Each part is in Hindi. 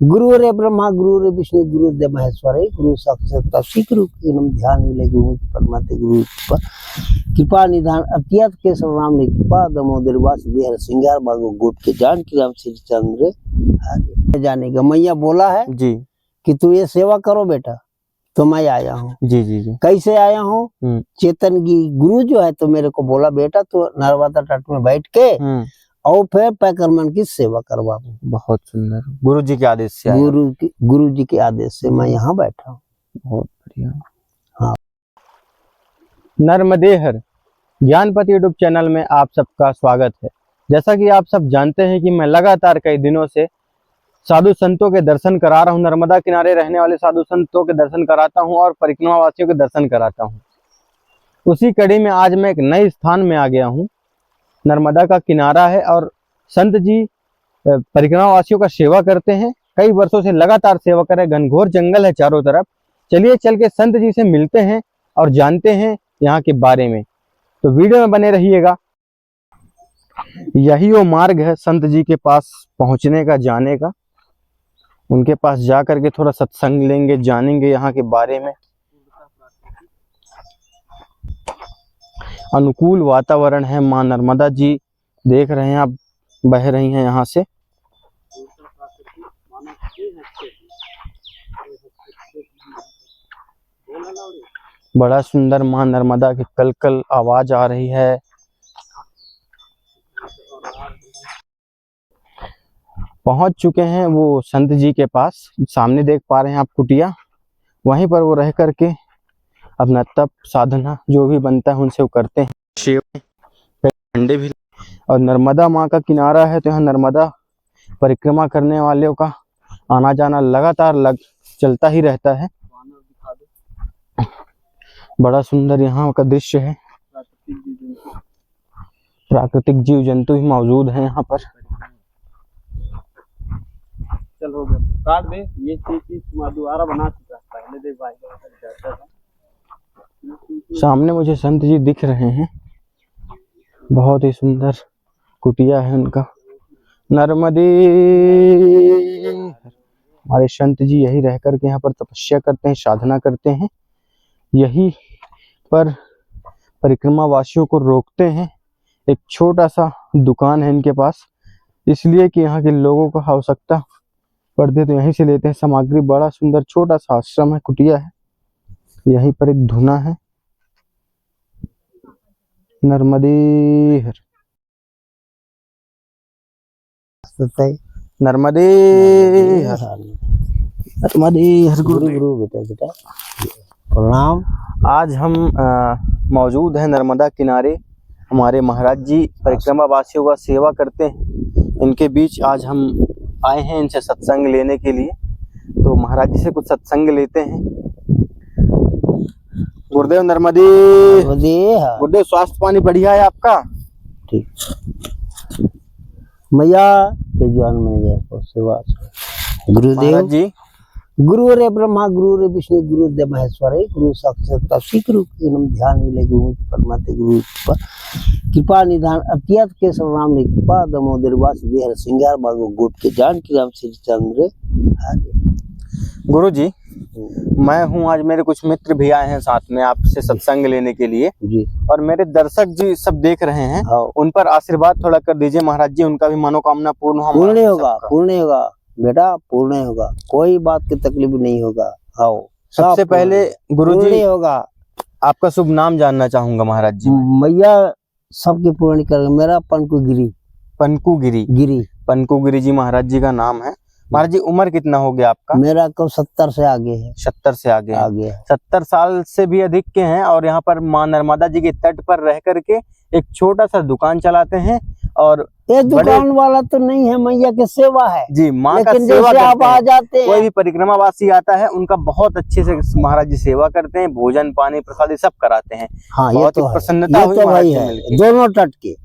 गुरुरे ब्रह्मा गुरुरे विष्णु गुरुदेव महेश्वर गुरु साक्षात गुरु ध्यान मिले गुरु परमात्मा गुरु कृपा निधान अत्यंत के राम ने कृपा दमोदर वासुदेव सिंगार बागो गोप के जान की राम श्री चंद्र जाने का मैया बोला है जी कि तू ये सेवा करो बेटा, तो मैं आया हूँ। जी जी जी कैसे आया हूँ? चेतन की गुरु जो है तो मेरे को बोला बेटा तो नर्मदा तट में बैठ के और फिर पैकरमैन की सेवा करवा। बहुत सुंदर, गुरु जी के आदेश से आया। गुरु जी के आदेश से मैं यहाँ बैठा हूँ। बहुत बढ़िया। हाँ। नर्मदेहर ज्ञानपति यूट्यूब चैनल में आप सबका स्वागत है। जैसा कि आप सब जानते हैं कि मैं लगातार कई दिनों से साधु संतों के दर्शन करा रहा हूँ, नर्मदा किनारे रहने वाले साधु संतों के दर्शन कराता हूँ और परिक्रमा वासियों के दर्शन कराता हूँ। उसी कड़ी में आज मैं एक नए स्थान में आ गया हूँ। नर्मदा का किनारा है और संत जी परिक्रमा वासियों का सेवा करते हैं, कई वर्षों से लगातार सेवा कर रहे। घनघोर जंगल है चारों तरफ। चलिए चल के संत जी से मिलते हैं और जानते हैं यहाँ के बारे में, तो वीडियो में बने रहिएगा। यही वो मार्ग है संत जी के पास पहुँचने का, जाने का। उनके पास जा करके थोड़ा सत्संग लेंगे, जानेंगे यहाँ के बारे में। अनुकूल वातावरण है, माँ नर्मदा जी देख रहे हैं आप, बह रही हैं यहाँ से। बड़ा सुंदर माँ नर्मदा की कलकल आवाज आ रही है। पहुंच चुके हैं वो संत जी के पास। सामने देख पा रहे हैं आप कुटिया, वहीं पर वो रह करके अपना तप साधना जो भी बनता है उनसे वो करते हैं। सेव ठंडे भी, और नर्मदा माँ का किनारा है तो यहाँ नर्मदा परिक्रमा करने वालों का आना जाना लगातार चलता ही रहता है। बड़ा सुंदर यहाँ का दृश्य है। प्राकृतिक जीव जंतु भी मौजूद हैं यहाँ पर। चल हो गया, काट दे। ये चीज दोबारा बना चुका है पहले, देख भाई। सामने मुझे संत जी दिख रहे हैं, बहुत ही सुंदर कुटिया है उनका। नर्मदे हमारे संत जी यही रह करके यहाँ पर तपस्या करते हैं, साधना करते हैं। यही पर परिक्रमा वासियों को रोकते हैं। एक छोटा सा दुकान है इनके पास, इसलिए कि यहाँ के लोगों को आवश्यकता पड़ती तो यहीं से लेते हैं सामग्री। बड़ा सुंदर छोटा सा आश्रम है, कुटिया है। यहीं पर एक धुना है। नर्मदेहर नर्मदेहर नर्मदेहर गुरु बेटा प्रणाम। आज हम मौजूद हैं नर्मदा किनारे। हमारे महाराज जी परिक्रमा वासियों का सेवा करते हैं, इनके बीच आज हम आए हैं इनसे सत्संग लेने के लिए। तो महाराज जी से कुछ सत्संग लेते हैं। गुरुदेव नर्मदे। गुरुदेव स्वास्थ्य पानी बढ़िया है आपका? ठीक। मैया सेवा गुरुदेव जी। गुरुरे ब्रह्मा गुरुरे विष्णु गुरुदेव महेश्वर गुरु साक्षात गुरु ध्यान मिले गुरु परमात्मा गुरु कृपा निधान अत्यंत के राम ने कृपा दमोदर वासुदेव सिंगार बागो गोप के जान की राम श्री चंद्र। गुरु जी, मैं हूँ, आज मेरे कुछ मित्र भी आए हैं साथ में आपसे सत्संग लेने के लिए जी। और मेरे दर्शक जी सब देख रहे हैं। उन पर आशीर्वाद थोड़ा कर दीजिए महाराज जी, उनका भी मनोकामना पूर्ण होगा। पूर्ण होगा बेटा, पूर्ण होगा, कोई बात की तकलीफ नहीं होगा। आओ। सबसे पहले गुरु जी होगा, आपका शुभ नाम जानना चाहूंगा महाराज जी। मैया सबकी पूर्ण करेंगे। मेरा पनकुगिरी पनकुगिरी जी महाराज जी का नाम है। महाराज जी उम्र कितना हो गया आपका? मेरा कब 70 से आगे है। 70 से आगे है। 70 साल से भी अधिक के हैं और यहाँ पर माँ नर्मदा जी के तट पर रह करके एक छोटा सा दुकान चलाते हैं। और ये दुकान वाला तो नहीं है, मैया की सेवा है जी, माँ का सेवा आप आ जाते हैं। कोई भी परिक्रमा वासी आता है उनका बहुत अच्छे से महाराज जी सेवा करते हैं, भोजन पानी प्रसाद सब कराते हैं। हाँ, बहुत ही प्रसन्नता हुई भाई है। दोनों तट के,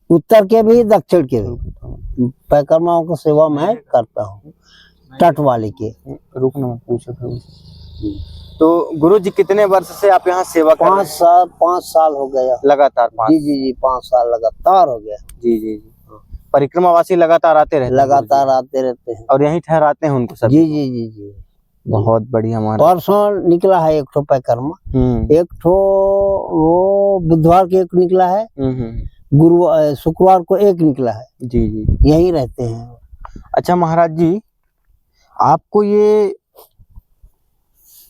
उत्तर के भी दक्षिण के भी परिक्रमाओं की सेवा मैं करता हूँ, तट वाले के। रुकना मत पूछो। तो गुरु जी कितने वर्ष से आप यहाँ सेवा कर रहे हैं? 5 साल हो गया लगातार। जी 5 साल लगातार हो गया। जी। परिक्रमावासी लगातार आते रहते हैं लगातार आते रहते हैं। और यहीं ठहराते हैं उनको सब। जी जी जी जी। बहुत बढ़िया महाराज। परसों निकला है एक ठो पैकर्मा, एक ठो वो बुधवार के एक निकला है, शुक्रवार को एक निकला है। जी जी। यहीं रहते हैं। अच्छा महाराज जी, आपको ये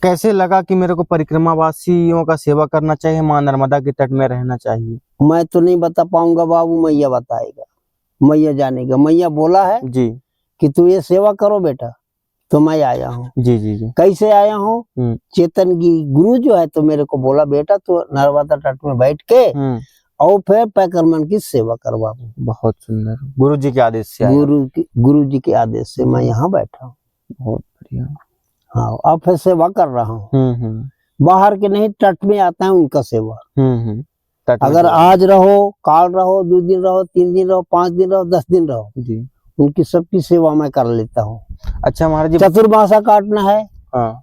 कैसे लगा कि मेरे को परिक्रमावासियों का सेवा करना चाहिए, माँ नर्मदा के तट में रहना चाहिए? मैं तो नहीं बता पाऊंगा बाबू, मैया बताएगा, मैया जानेगा। मैया बोला है जी कि तू ये सेवा करो बेटा, तो मैं आया हूँ। जी जी जी। कैसे आया हूँ? चेतन गिरी गुरु जो है तो मेरे को बोला बेटा तो नर्मदा तट में बैठ के और फिर पैकरमैन की सेवा कर बाबू। बहुत सुंदर। गुरु जी के आदेश से आया? गुरु जी के आदेश से मैं यहाँ बैठा हूँ। बहुत बढ़िया। हाँ, अब फिर सेवा कर रहा हूँ। बाहर के नहीं, तट में आता है उनका सेवा। अगर आज रहो, काल रहो, 2 दिन रहो, 3 दिन रहो, 5 दिन रहो, 10 दिन रहो जी, उनकी सबकी सेवा मैं कर लेता हूँ। अच्छा महाराज जी, चतुर्मासा काटना है। हाँ,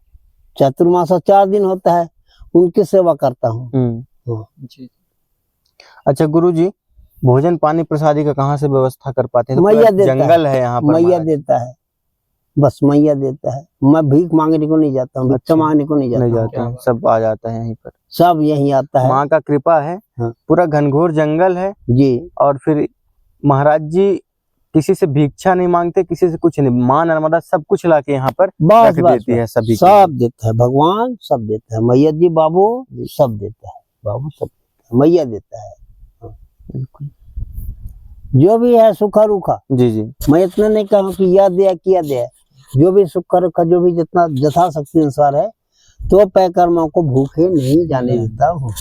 चतुर्मासा 4 दिन होता है, उनकी सेवा करता हूँ। जी। अच्छा गुरु जी, भोजन पानी प्रसादी का कहाँ से व्यवस्था कर पाते हैं? तो मैया देता जंगल है यहाँ पर, मैया देता है, बस मैया देता है। मैं भीख मांगने को नहीं जाता हूँ, भिक्षा मांगने को नहीं जाता हूँ। सब आ जाता है यहीं पर, सब यहीं आता है। माँ का कृपा है। पूरा घनघोर जंगल है जी। और फिर महाराज जी किसी से भिक्षा नहीं मांगते, किसी से कुछ नहीं, माँ नर्मदा सब कुछ लाके यहाँ पर रख देती है। सभी सब देता है भगवान, सब देता है। मैया जी बाबू सब देता है, बाबू सब देता है, मैया देता है। बिल्कुल, जो भी है सुखा रुखा। जी जी। मैं इतना नहीं कहूँ कि यह दिया किया दिया, जो भी सुखा रुखा, जो भी जितना यथाशक्ति अनुसार है, तो पैकर्मा को भूखे नहीं जाने देता हूँ।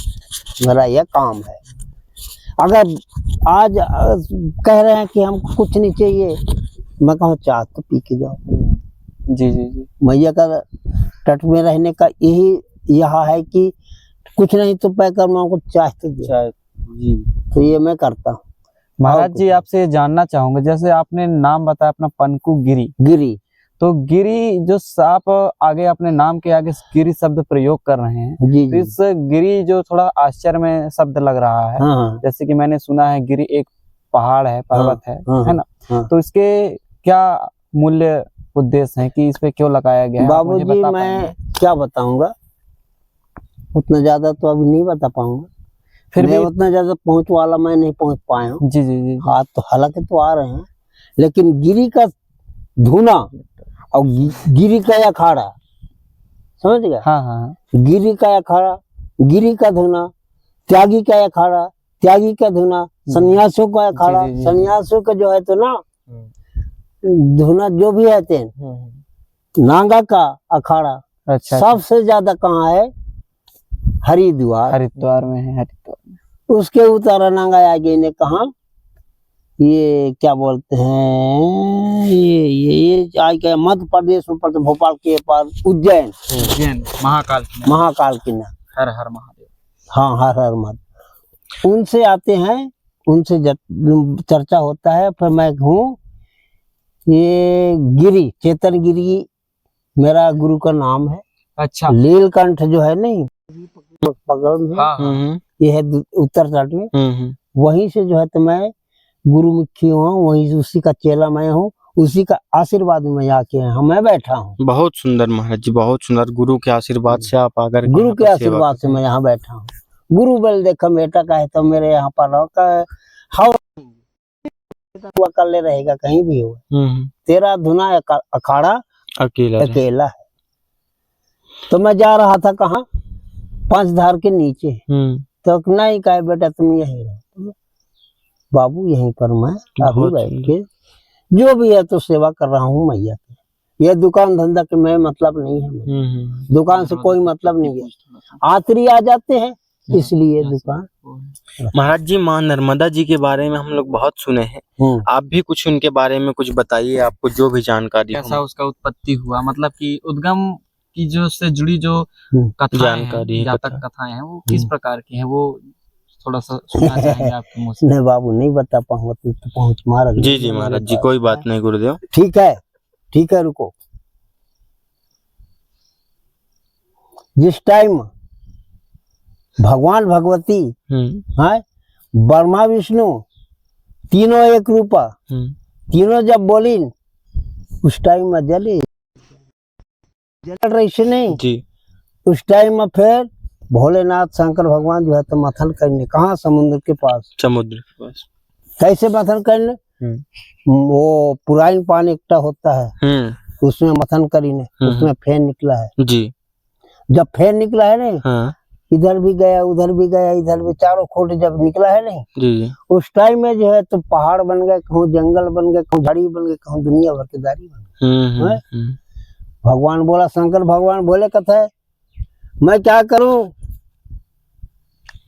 मेरा यह काम है। अगर आज कह रहे हैं कि हमको कुछ नहीं चाहिए, मैं कहूँ चाय तो पी के जाओ। जी जी जी। मैया का तट में रहने का यही यह है कि कुछ नहीं तो पैकर्मा को चाय तो दे। जी, तो ये मैं करता हूँ। महाराज जी, आपसे जानना चाहूंगा, जैसे आपने नाम बताया अपना पनकू गिरी, तो गिरी जो आप आगे अपने नाम के आगे गिरी शब्द प्रयोग कर रहे हैं, जी, तो इस गिरी जो थोड़ा आश्चर्य में शब्द लग रहा है। हाँ, जैसे कि मैंने सुना है गिरी एक पहाड़ है, पर्वत है ना? तो इसके क्या मूल्य उद्देश्य है कि इस पे क्यों लगाया गया है? बाबूजी मैं क्या बताऊंगा, उतना ज्यादा तो अभी नहीं बता पाऊंगा। फिर भी उतना ज्यादा पहुंच वाला मैं नहीं पहुंच पाया हूँ। जी जी जी। हाथ तो हालांकि तो आ रहे हैं, लेकिन गिरी का धुना और गिरी का अखाड़ा, समझ गया? हाँ हाँ। गिरी का अखाड़ा, गिरी का धुना, त्यागी का अखाड़ा, त्यागी का धुना, सन्यासियों का अखाड़ा, सन्यासियों का जो है तो ना धुना जो भी है तेन, नांगा का अखाड़ा। अच्छा, सबसे ज्यादा कहाँ है? हरिद्वार में है। हरिद्वार उसके उतारा नांगा आगे ने कहा, ये क्या बोलते हैं, ये आज के मध्य प्रदेश में पड़ते, भोपाल के पास उज्जैन महाकाल की ना, हर हर महादेव। हाँ, हर हर महादेव। उनसे आते हैं, उनसे चर्चा होता है। फिर मैं हूँ ये गिरी, चेतन गिरी मेरा गुरु का नाम है। अच्छा, लीलकंठ जो है नहीं पगड़ में, हाँ, ये है उत्तर तट में। वहीं से जो है तो मैं गुरुमुखी हूँ, वहीं से उसी का चेला मैं हूँ, उसी का आशीर्वाद में आके यहाँ मैं बैठा हूँ। बहुत सुंदर महाराज जी, बहुत सुंदर। गुरु के आशीर्वाद से आप आकर, गुरु के आशीर्वाद से मैं यहाँ बैठा हूँ। गुरु बल देखा बेटा का है तो मेरे यहाँ पर हुआ कर ले रहेगा, कहीं भी हो। तेरा धुना अखाड़ा अकेला है। तो मैं जा रहा था कहाँ, 5 धार के नीचे, तो नहीं कहे बेटा तुम यहीं रहो। बाबू यहीं पर मैं अभी बैठ के जो भी है तो सेवा कर रहा हूँ मैया की। ये दुकान धंधा के मैं मतलब नहीं है, दुकान से कोई मतलब नहीं है। आतरी आ जाते हैं इसलिए दुकान। महाराज जी, माँ नर्मदा जी के बारे में हम लोग बहुत सुने हैं, आप भी कुछ उनके बारे में कुछ बताइए, आपको जो भी जानकारी। कैसा उसका उत्पत्ति हुआ, मतलब कि उद्गम की जो से जुड़ी जो जानकारी, जातक कथाएं हैं, वो किस प्रकार की हैं, वो थोड़ा सा सुनना चाहेंगे आपके मुंह से। नहीं बाबू, नहीं बता पाऊंगा तो पहुंच मार। जी जी महाराज जी, कोई बात नहीं गुरुदेव। ठीक है, रुको। जिस टाइम भगवान भगवती है, ब्रह्मा विष्णु तीनों एक रूपा, तीनों जब बोली उस टाइम में जल रही से नहीं जी उस टाइम में फिर भोलेनाथ शंकर भगवान जो है तो मथन करने कहाँ समुद्र के पास। समुद्र के पास कैसे मथन करने? वो पुराइन पानी इकट्ठा होता है उसमें मथन करीने, उसमें फैन निकला है जी। जब फैन निकला है नहीं हाँ इधर भी गया उधर भी गया इधर भी, चारों खोट जब निकला है नहीं जी उस टाइम में जो है तो पहाड़ बन गए, कहूँ जंगल बन गए, कहूँ झाड़ी बन गए, कहूँ दुनिया भर की दारी बन गई। भगवान बोला, शंकर भगवान बोले कथा है मैं क्या करूं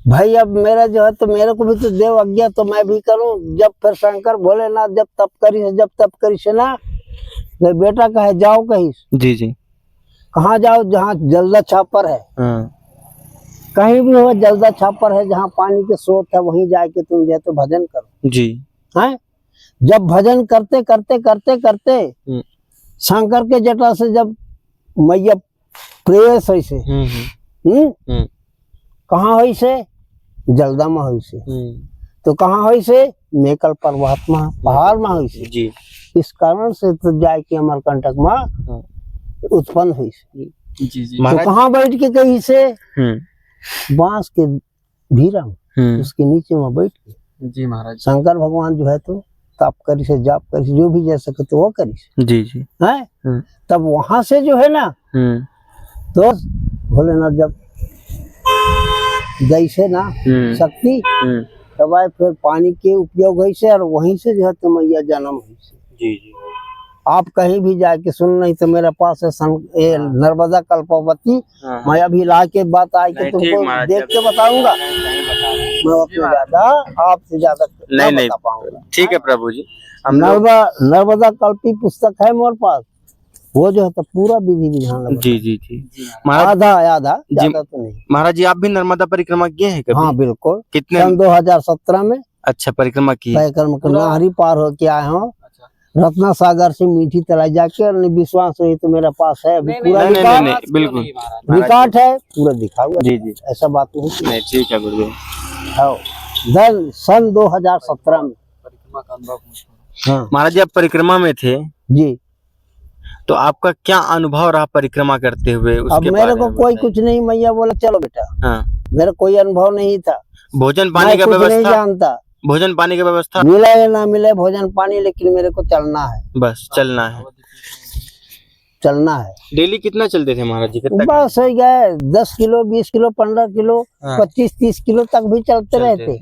भाई, अब मेरा जो है तो मेरे को भी तो देव आज्ञा तो मैं भी करूं। जब फिर शंकर भोलेनाथ जब तप करी से ना तो बेटा कहे जाओ कहीं जी जी। कहाँ जाओ? जहाँ जलदा छापर है, कहीं भी हो जलदा छापर है जहाँ पानी के स्रोत है वहीं जाके तुम जो तो भजन करो जी। हैं? जब भजन करते करते करते करते शंकर के जटा से जब मैया प्रेस ऐसे कहाँ हुई से? जलदा में हुई से। तो कहाँ हुई से? मेकल पर्वत में, पहाड़ में हुई से जी। इस कारण से तो जाए कि अमरकंटक में उत्पन्न हुई से। जी जी। तो कहाँ बैठ के कहीं से? बांस के भीरा में उसके नीचे में बैठ के जी महाराज शंकर भगवान जो है तो तप करी से जाप करी से जो भी जैसे तो वो करी से जी जी है। तब वहां से जो है ना तो भोलेनाथ जब गई से ना शक्ति तब आए फिर पानी के उपयोग हुई से और वहीं से जो है तो मैया जन्म हुई से। जी जी। आप कहीं भी जाके सुन नहीं तो मेरे पास है नर्मदा कल्पवती, मैं अभी ला के बात आई के तुमको देख के बताऊंगा। मैं अपने ज्यादा आपसे ज्यादा नहीं बता पाऊंगा। ठीक है प्रभु जी। नर्मदा कल्पी पुस्तक है मेरे पास, वो जो है तो पूरा विधि विधान जी जी जी। आधा ज्यादा तो नहीं। महाराज जी आप भी नर्मदा परिक्रमा किए हैं कभी? हाँ बिल्कुल। कितने? सन 2017 में। अच्छा परिक्रमा की? नाहरी पार होके आए हो रत्ना सागर से मीठी तलाई जाके, और विश्वास नहीं तो मेरा पास है अभी पूरा रिकॉर्ड। बिल्कुल रिकॉर्ड है पूरा दिखाऊंगा। जी जी ऐसा बात नहीं। ठीक है गुरुदेव। सन 2017 में परिक्रमा का अनुभव। हाँ महाराज जी आप परिक्रमा में थे जी, तो आपका क्या अनुभव रहा परिक्रमा करते हुए? अब मेरे को कोई कुछ नहीं, मैया बोला चलो बेटा। हाँ। मेरा कोई अनुभव नहीं था, भोजन पानी का कुछ नहीं व्यवस्था? जानता। भोजन पानी की व्यवस्था मिले या ना मिले भोजन पानी, लेकिन मेरे को चलना है, बस चलना है। चलना है। डेली कितना चलते थे महाराज जी? बस हो गए 10 किलो 20 किलो 15 किलो 25-30 किलो तक भी चलते रहते।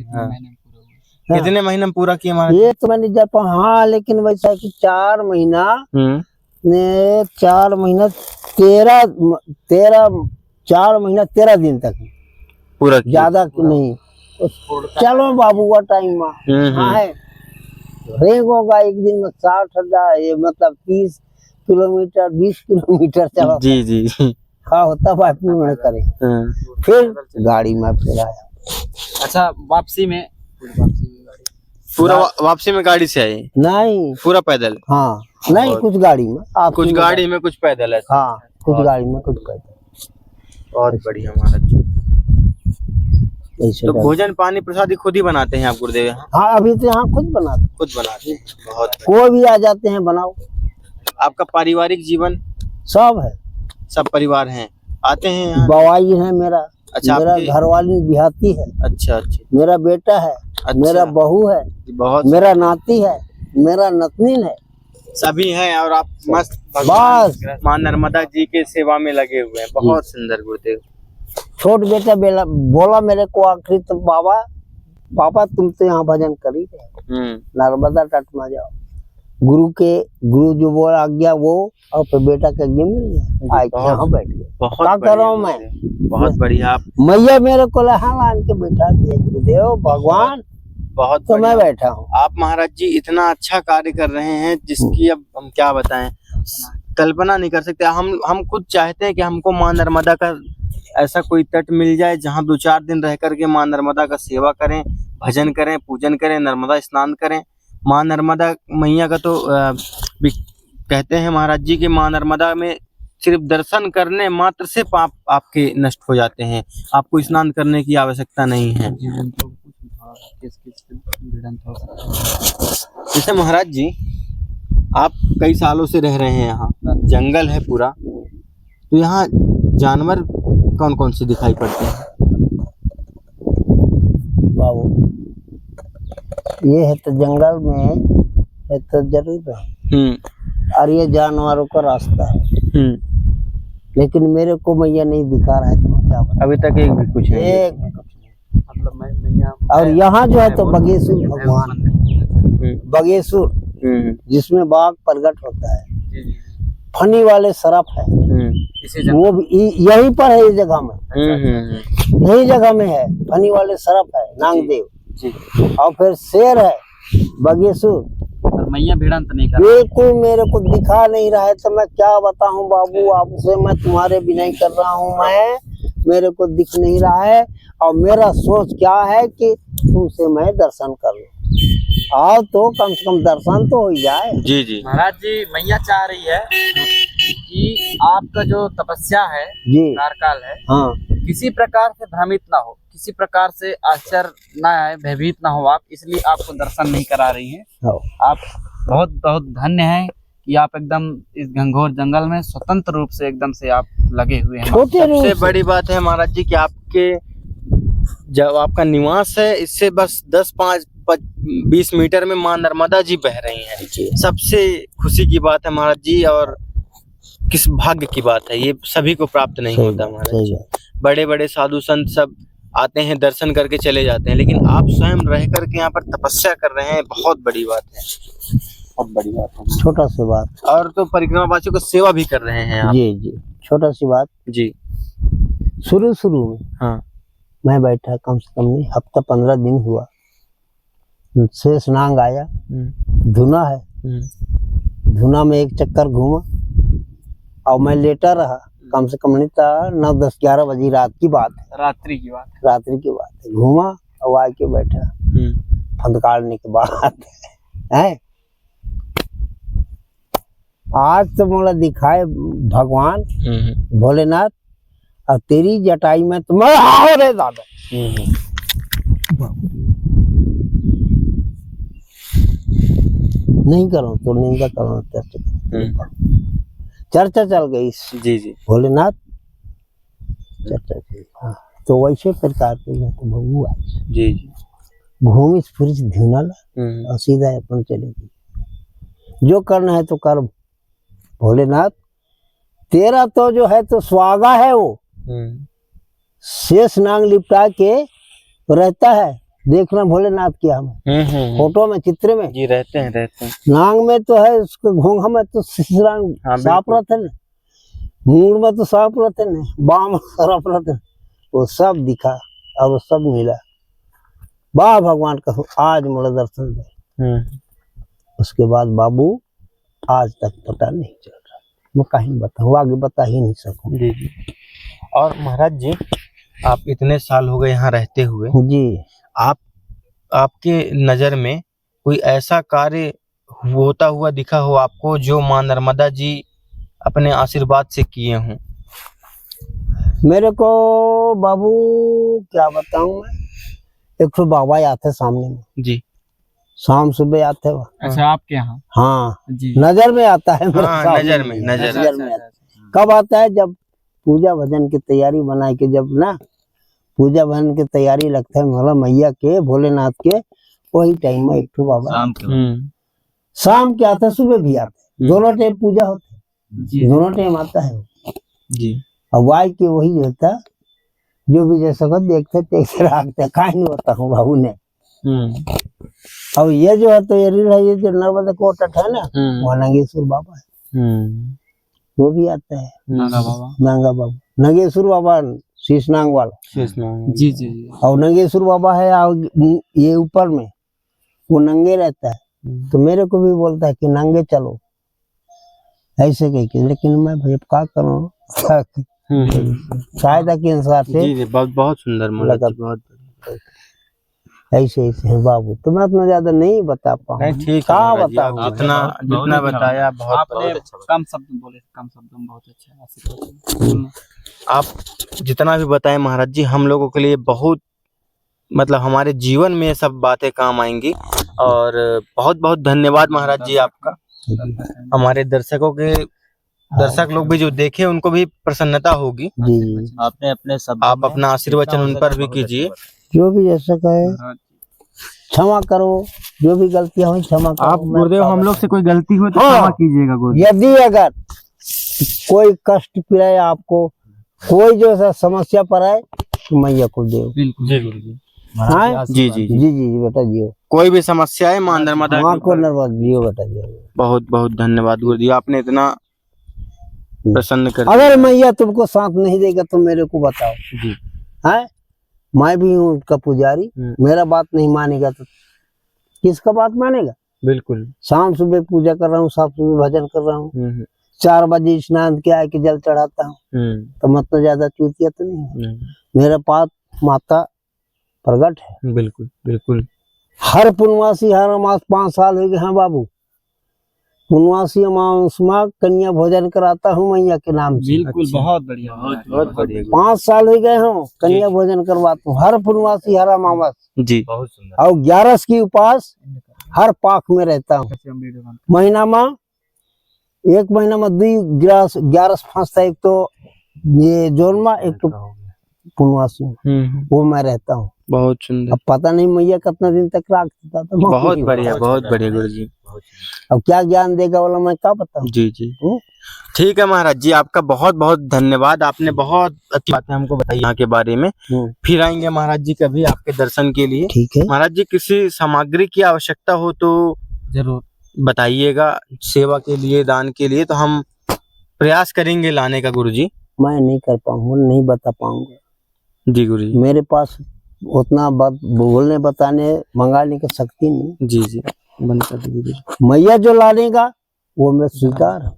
कितने महीने में पूरा किया महाराज? ये तो मैंने जब हाँ, लेकिन वैसा है कि 4 महीना 4 महीना 13 दिन तक पूरा ज्यादा नहीं। चलो बाबू का टाइम है रेंग होगा एक दिन में 60,000, ये मतलब 30 किलोमीटर 20 किलोमीटर चला। जी जी। हाँ होता बात नहीं करे। फिर गाड़ी में फिर आया। अच्छा वापसी में पूरा वापसी में गाड़ी से आए? नहीं पूरा पैदल? हाँ नहीं, कुछ गाड़ी में, आप कुछ गाड़ी में कुछ पैदल है। हाँ कुछ गाड़ी में कुछ पैदल। बहुत बढ़िया महाराज जी। तो भोजन पानी प्रसादी खुद ही बनाते हैं आप गुरुदेव यहाँ? हाँ अभी तो यहाँ खुद बनाते हैं। बहुत कोई भी आ जाते हैं बनाओ। आपका पारिवारिक जीवन? सब है, सब परिवार हैं आते हैं यहाँ? बवाई है मेरा। अच्छा, मेरा घरवाली बिहाती है। अच्छा अच्छा। मेरा बेटा है। अच्छा। मेरा बहू है। बहुत। मेरा नाती है। मेरा नतनीन है। सभी हैं और आप मस्त बस माँ नर्मदा जी के सेवा में लगे हुए हैं। बहुत सुंदर गुरुदेव। छोट बेटा बोला मेरे को आखिरी तो पापा तुम तो यहाँ भजन कर ही रहे, नर्मदा तट में जाओ। गुरु जो बोला आज्ञा वो, और फिर बेटा के आज्ञा मिल गया, आए यहाँ बैठ गए। क्या कर रहा हूँ मैं? बहुत बढ़िया। मैया मेरे को लान के बैठा दिया गुरुदेव भगवान, बहुत तो मैं बैठा हूँ। आप महाराज जी इतना अच्छा कार्य कर रहे हैं जिसकी अब हम क्या बताएं, कल्पना नहीं कर सकते। हम खुद चाहते हैं कि हमको माँ नर्मदा का ऐसा कोई तट मिल जाए जहाँ 2-4 दिन रह करके माँ नर्मदा का सेवा करें, भजन करें, पूजन करें, नर्मदा स्नान करें। माँ नर्मदा मैया का तो कहते हैं महाराज जी कि माँ नर्मदा में सिर्फ दर्शन करने मात्र से पाप आपके नष्ट हो जाते हैं, आपको स्नान करने की आवश्यकता नहीं है। और किस किस भिड़ंत हो सकता है। जैसे महाराज जी आप कई सालों से रह रहे हैं यहाँ, जंगल है पूरा, तो यहाँ जानवर कौन कौन से दिखाई पड़ते हैं? बाबू ये है तो जंगल में है तो जरूर है, और ये जानवरों का रास्ता है, लेकिन मेरे को मैया नहीं दिखा रहा है, तो मैं क्या बताऊं। अभी तक एक भी कुछ नहीं। एक भी कुछ नहीं। मतलब मैया और यहाँ जो है तो बगेश्वर भगवान, बगेश्वर जिसमें बाघ प्रकट होता है, फनी वाले सरफ है, वो भी यहीं पर है, इस जगह में, यही जगह में है, फनी वाले सरफ है नागदेव, और फिर शेर है बगेश्वर। मैया भिड़ंत नहीं कर बिल्कुल मेरे को दिखा नहीं रहा है, तो मैं क्या बताऊं बाबू आपसे, मैं तुम्हारे भी नहीं कर रहा हूं, मैं मेरे को दिख नहीं रहा है, और मेरा सोच क्या है कि तुमसे मैं दर्शन कर लूं, आओ तो कम से कम दर्शन तो हो जाए। जी जी महाराज जी, मैया चाह रही है कि आपका जो तपस्या है, जी कार्यकाल है, हाँ, किसी प्रकार से भ्रमित ना हो, किसी प्रकार से आश्चर्य ना आए, भयभीत ना हो आप, इसलिए आपको दर्शन नहीं करा रही हैं। आप बहुत बहुत धन्य हैं कि आप एकदम इस घंघोर जंगल में स्वतंत्र रूप से एकदम से आप लगे हुए हैं। सबसे बड़ी बात है महाराज जी कि आपके जब आपका निवास है, इससे बस 10-20 मीटर में माँ नर्मदा जी बह रही हैं। सबसे खुशी की बात है महाराज जी, और किस भाग्य की बात है, ये सभी को प्राप्त नहीं होता महाराज जी। बड़े बड़े साधु संत सब आते हैं, दर्शन करके चले जाते हैं, लेकिन आप स्वयं रह करके यहाँ पर तपस्या कर रहे हैं, बहुत बड़ी बात है, बहुत बड़ी बात है। छोटा सी बात, और तो परिक्रमा वासियों को सेवा भी कर रहे हैं आप। जी जी, छोटा सी बात जी। शुरू में हाँ, मैं बैठा कम से कम नहीं, हफ्ता 15 दिन हुआ, शेष नांग आया, धुना है, धुना में एक चक्कर घूमा, और मैं लेटा रहा, कम से कम नहीं था 9-10-11 बजे रात की बात है, रात्रि की बात है, घूमा और आके बैठा, फंदकाड़ने के बाद है। आज तो मोला दिखाए भगवान भोलेनाथ, और तेरी जटाई में तो मैं आओ रे दादा, नहीं करो तो निंदा करो, चर्चा चल गई। जी जी, भोलेनाथ चर्चा चल, हाँ, तो वैसे प्रकार के तो बबू जी जी, घूमी फिर धुनल और सीधा अपन चले गई, जो करना है तो कर भोलेनाथ, तेरा तो जो है तो स्वागा है, वो शेष नांग लिपटा के रहता है, देखना भोलेनाथ की हमें फोटो में, चित्र में जी रहते हैं। नांग में तो है, उसके घोंघा में तो शिशरांग साफ रहते न, मूड में तो साफ रहते न, बाम साफ रहते, वो सब दिखा और वो सब मिला। वाह भगवान का आज मोला दर्शन दे। उसके बाद बाबू आज तक पता नहीं चल रहा, मैं कहीं बताऊँ, आगे बता ही नहीं सकूँ। जी जी। और महाराज जी, आप इतने साल हो गए यहाँ रहते हुए जी, आपके नजर में कोई ऐसा कार्य होता हुआ दिखा हो आपको, जो माँ नर्मदा जी अपने आशीर्वाद से किए हों? मेरे को बाबू क्या बताऊं मैं, एक तो बाबा आते सामने में जी, शाम सुबह आते हो। अच्छा, आपके यहाँ? हाँ जी, नजर में आता है मेरे, हाँ, नजर में आता है। कब आता है? जब पूजा भजन की तैयारी बना के, जब ना पूजा भजन की तैयारी लगता है मतलब मैया के, भोलेनाथ के, वही टाइम में एक तो बाबा शाम के आता है, सुबह भी आते, दोनों टाइम पूजा होती है, दोनों टाइम आता है जी। और वाई के वही होता, जो भी जैसा को देखते रखते, कहीं नहीं होता हूँ बाबू ने। और ये जो है तो ये जो नर्मदा को तट है ना, वहाँ नंगेश्वर बाबा है, वो भी आता है, नागा बाबा, नंगेश्वर बाबा शीशनांग वाला। जी जी। और नंगेश्वर बाबा है, और ये ऊपर में वो नंगे रहता है, तो मेरे को भी बोलता है कि नंगे चलो, ऐसे कह के, लेकिन मैं भाई क्या करूँ, शायद के अनुसार से बहुत सुंदर लगा, बहुत ऐसे है बाबू। तो मैं इतना ज्यादा नहीं बता पाऊँ, ठीक है, जितना बताया आपने कम शब्द बोले, कम शब्दों में बहुत अच्छा। आप जितना भी बताएं महाराज जी, हम लोगों के लिए बहुत मतलब हमारे जीवन में ये सब बातें काम आएंगी। और बहुत बहुत धन्यवाद महाराज जी आपका। हमारे दर्शक लोग भी जो देखे उनको भी प्रसन्नता होगी। जी जी, आपने अपने सब आप अपना आशीर्वचन उन पर भी कीजिए। जो भी जैसा कहे क्षमा करो, जो भी गलतियां हुई क्षमा करो। आप गुरुदेव हम लोग से कोई गलती हो तो हाँ। क्षमा कीजिएगा गुरुदेव। यदि अगर कोई कष्ट पिलाए आपको, कोई जो सा समस्या पर आए तो मैया को दो। बिल्कुल जी गुरु जी। हाँ? जी जी जी जी जी बेटा जियो, कोई भी समस्या है मां नर्मदा माँ के को ऊपर। नर्वस जियो बेटा जियो। बहुत बहुत धन्यवाद गुरु जी, आपने इतना प्रसन्न कर अगर दिया। मैया तुमको साथ नहीं देगा तो मेरे को बताओ। जी है, मैं भी हूँ उसका पुजारी, मेरा बात नहीं मानेगा तो किसका बात मानेगा। बिल्कुल। शाम सुबह पूजा कर रहा हूँ, शाम सुबह भजन कर रहा हूँ, 4 बजे स्नान किया है कि जल चढ़ाता हूँ, तो मतलब ज्यादा चूतिया तो नहीं है। मेरा पास माता प्रगट है। बिल्कुल बिल्कुल। हर पुण्यवासी हर मास 5 साल हो गए हैं बाबू, पुण्यवासी अमावस माँ कन्या भोजन कराता हूँ मैया के नाम से। बिल्कुल बहुत बढ़िया बहुत बढ़िया 5 साल हो गए हूँ कन्या भोजन करवाता हूँ हर पुण्यवासी हर अमावस। जी। बहुत सुंदर। और 11 की उपास हर पाक में रहता हूँ। महीना में 1 महीना में 11 फंसता, एक तो ये जोन में, एक तो पुण्यवासी वो मैं रहता हूँ। बहुत सुंदर। अब पता नहीं मैया कितना दिन तक राख देता था। बहुत बढ़िया गुरु जी। अब क्या ज्ञान देगा वाला मैं क्या बताऊं। जी जी ठीक है महाराज जी, आपका बहुत बहुत धन्यवाद। आपने बहुत अच्छी बातें हमको बताई यहाँ के बारे में। फिर आएंगे महाराज जी कभी आपके दर्शन के लिए। ठीक है महाराज जी, किसी सामग्री की आवश्यकता हो तो जरूर बताइएगा, सेवा के लिए दान के लिए, तो हम प्रयास करेंगे लाने का गुरु जी। मैं नहीं कर पाऊंगा, नहीं बता पाऊंगा जी गुरु जी। मेरे पास उतना बात बोलने बताने मंगाने की शक्ति नहीं। जी जी बंद कर दीजिए। मैया जो लाने का वो मैं स्वीकार है।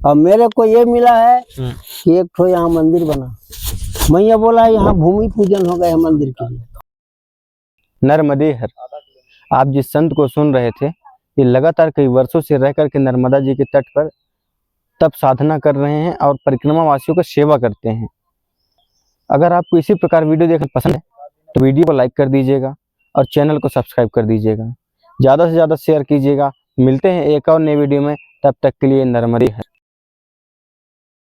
अब मेरे को ये मिला है कि एक ठो यहाँ मंदिर बना, मैया बोला यहाँ भूमि पूजन हो गया है मंदिर के लिए। नर्मदे हर, आप जिस संत को सुन रहे थे, ये लगातार कई वर्षों से रह करके नर्मदा जी के तट पर तप साधना कर रहे हैं और परिक्रमा वासियों का सेवा करते हैं। अगर आपको इसी प्रकार वीडियो देखना पसंद है तो वीडियो को लाइक कर दीजिएगा और चैनल को सब्सक्राइब कर दीजिएगा। ज़्यादा से ज़्यादा शेयर कीजिएगा। मिलते हैं एक और नई वीडियो में, तब तक के लिए नर्मदे हर।